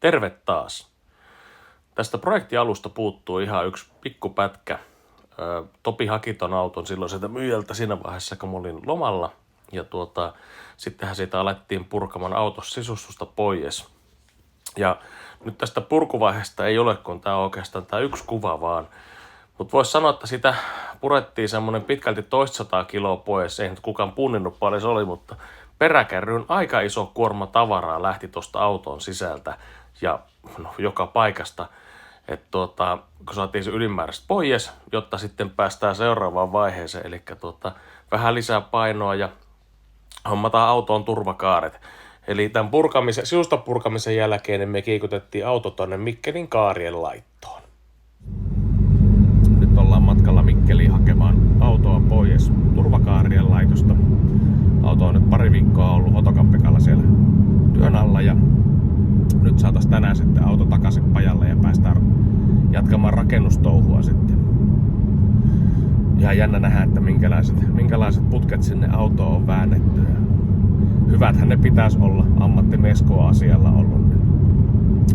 Terve taas. Tästä projektialusta puuttuu ihan yksi pikkupätkä. Topi haki ton auton silloin sieltä myyjältä siinä vaiheessa, kun mä olin lomalla. Ja sittenhän siitä alettiin purkamaan auton sisustusta pois. Ja nyt tästä purkuvaiheesta ei ole, kun tää on oikeastaan tää yksi kuva vaan. Mutta voisi sanoa, että sitä purettiin semmonen pitkälti 200 kiloa pois. Ei nyt kukaan punninnut paljon se oli, mutta peräkärryyn aika iso kuorma tavaraa lähti tuosta auton sisältä ja joka paikasta. Että kun saatiin se ylimääräistä pois, jotta sitten päästään seuraavaan vaiheeseen, eli vähän lisää painoa ja hommataan autoon turvakaaret. Eli tämän sisustapurkamisen jälkeen me kiikutettiin auto tonne Mikkelin kaarien laittoon. Nyt ollaan matkalla Mikkeliin hakemaan autoa pois turvakaarien laitosta. Auto on nyt pari viikkoa ollut Otokan-Pekalla siellä työn alla ja nyt saataisiin tänään sitten auto takaisin pajalle ja päästään jatkamaan rakennustouhua sitten. Ihan jännä nähdä, että minkälaiset putket sinne autoon on väännetty. Hyväthän ne pitäisi olla, ammattimeskoa asialla ollut.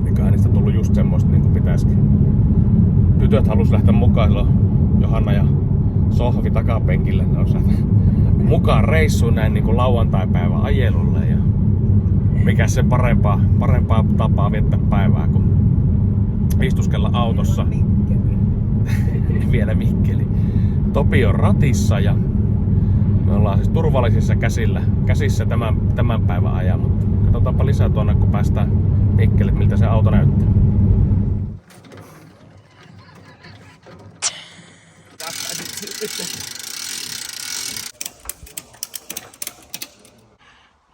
Eiköhän niistä tullut just semmoista niin kuin pitäisikin. Tytöt halus lähteä mukaan silloin Johanna ja Sohvi takapenkille. Ne olisi mukaan reissuun näin niin kuin lauantai-päivän ajelulle. Ja mikä se parempaa tapaa viettää päivää kuin istuskella autossa. Vielä Mikkeli. Topi on ratissa ja me ollaan siis turvallisissa käsissä tämän päivän ajan, mutta katsotaanpa lisää tuonne, kun päästään Mikkelle, miltä se auto näyttää.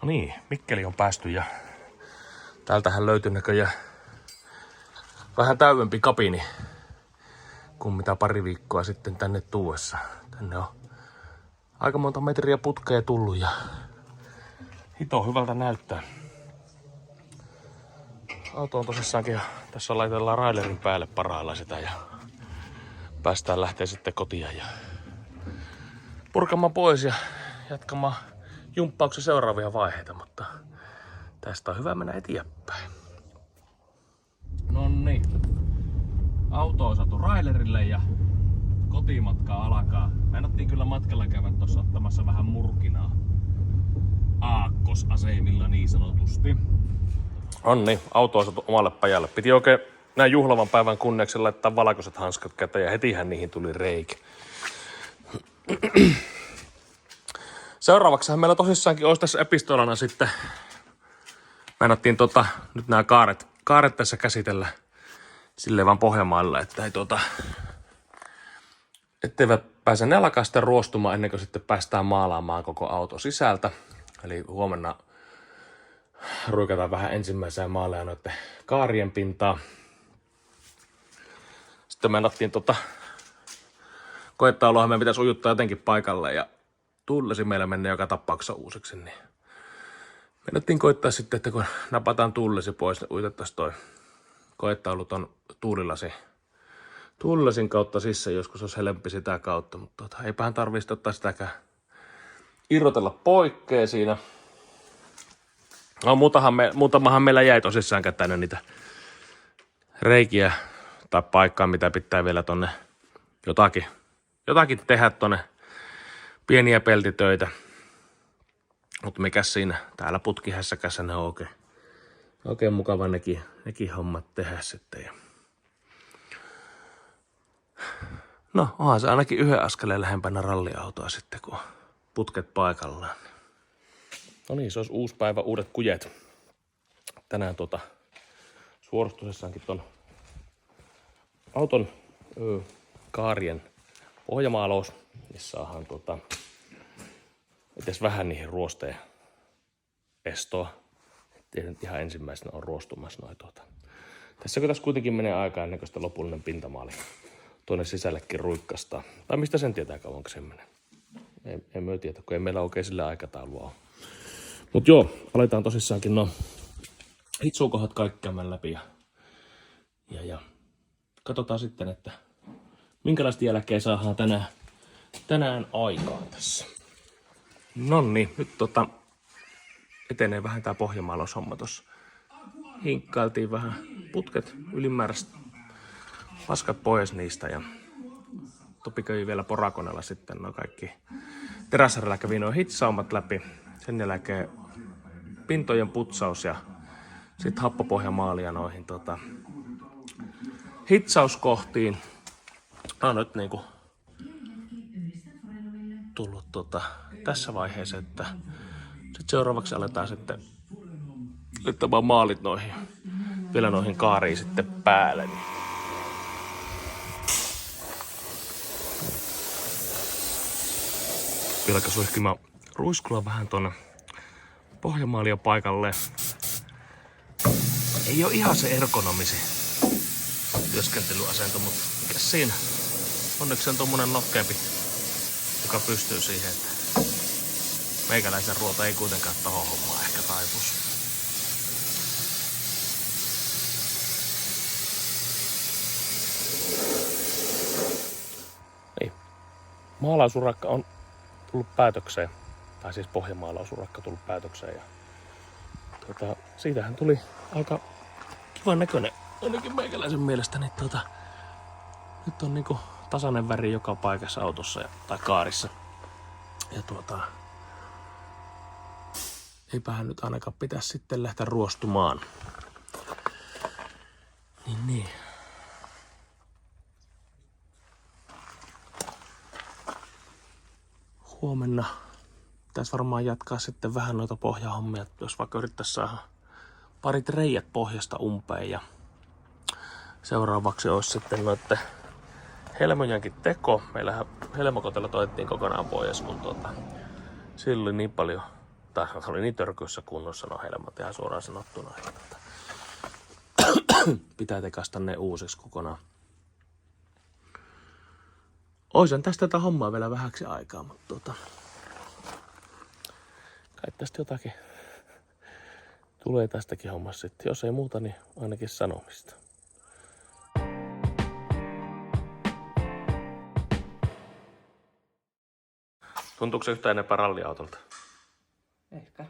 No niin, Mikkeli on päästy ja täältähän löytyi näköjään vähän täydempi kabini kuin mitä pari viikkoa sitten tänne tuuessa. Tänne on aika monta metriä putkea tullut ja hito hyvältä näyttää. Auto on tosissaankin, tässä laitellaan railerin päälle parailla sitä ja päästään lähteä sitten kotiin ja purkamaan pois ja jatkamaan jumppauksen seuraavia vaiheita, mutta tästä on hyvä mennä eteenpäin. Noniin. Auto on saatu railerille ja kotimatkaa alkaa. Meinattiin kyllä matkalla käydä tuossa ottamassa vähän murkinaa aakkosasemilla niin sanotusti. Onni, auto on saatu omalle pajalle. Piti oikein näin juhlavan päivän kunniaksi laittaa valkoiset hanskat käteen ja hetihän niihin tuli reikä. Seuraavaksihan meillä tosissaankin olisi tässä epistolana sitten. Meinattiin nyt nämä kaaret tässä käsitellä silleen vaan Pohjanmaalla, että etteivät pääse ne alkaa sitten ruostumaan ennen kuin sitten päästään maalaamaan koko auto sisältä. Eli huomenna ruikataan vähän ensimmäisenä maaleja noiden kaarien pintaa. Sitten meinattiin koettauluahan meidän pitäisi ujuttaa jotenkin paikalle ja tuulesi meillä menee joka tapauksessa uusiksi. Niin meinattiin koittaa sitten, että kun napataan tuulesi pois, niin uitettaisiin toi koettaulu ton tuulilasin kautta sisään. Joskus olisi helpompi sitä kautta, mutta eipähän tarvitsisi ottaa sitäkään irrotella poikkeen siinä. No, muutamahan meillä jäi tosissaan tänne niitä reikiä tai paikkaa, mitä pitää vielä tonne jotakin tehdä tonne pieniä peltitöitä. Mutta mikäs siinä, täällä putkihässäkässä ne on oikein mukava nekin hommat tehdä sitten. No, onhan se ainakin yhden askeleen lähempänä ralliautoa sitten, kun putket paikallaan. No niin, se olisi uusi päivä, uudet kujet. Tänään suorustusessaankin ton auton kaarien pohjamaalous, missä saadaan edes vähän niihin ruosteen estoa. Ettei nyt ihan ensimmäisenä on ruostumassa noin Tässä kun tässä kuitenkin menee aikaa ennen kuin sitä lopullinen pintamaali tuonne sisällekin ruikkastaa. Tai mistä sen tietää kauanko se menee. En myö tiedä, kun ei meillä oikein sillä aikataulua ole. Mut joo, aletaan tosissaankin hitsuukohdat kaikki käymään läpi ja katsotaan sitten, että minkälaista jälkeä saadaan tänään aikaan tässä. Nonni, nyt etenee vähän tää pohjamaalaushomma tossa. hinkkailtiin vähän putket ylimääräiset paskat pois niistä ja Topi kävi vielä porakoneella sitten no kaikki teräsarilla kävi nuo hitsaumat läpi. Sen jälkeen pintojen putsaus ja sitten happopohjamaalia noihin hitsauskohtiin. On nyt niinku tullut tässä vaiheessa, että sit seuraavaksi aletaan sitten laittamaan maalit noihin, vielä noihin kaariin sitten päälle. Pilkasuihkima ruiskulla vähän tuonne pohjamaalia paikalle. Ei ole ihan se ergonomisi työskentelyasento, mutta mikä siinä? Onneksi on tommonen nokkeampi, joka pystyy siihen, että meikäläisen ruota ei kuitenkaan tohon hommaan ehkä taipus. Niin. Maalausurakka on tullut päätökseen, tai siis pohjamaalausurakka tullut päätökseen ja siitähän tuli aika kivan näköinen, ainakin meikäläisen mielestä, niin nyt on niinku tasainen väri joka paikassa autossa tai kaarissa. Ja eipähän nyt ainakaan pitäisi sitten lähteä ruostumaan. Niin. Huomenna pitäisi varmaan jatkaa sitten vähän noita pohjahommia, jos vaikka yrittäisi saada parit reijät pohjasta umpeen ja seuraavaksi olisi sitten noitten helmojenkin teko. Meillähän helmokotella toitettiin kokonaan pois, kun sillä oli niin paljon, tai oli niin törkyissä kunnossa nuo helmat ihan suoraan sanottuna. Pitää tekasta ne uusiksi kokonaan. Oisan tästä tätä hommaa vielä vähäksi aikaa, mutta kai tästä jotakin tulee tästäkin hommasta sitten. Jos ei muuta, niin ainakin sanomista. Tuntuuko se yhtään enempää ralliautolta? Ehkä.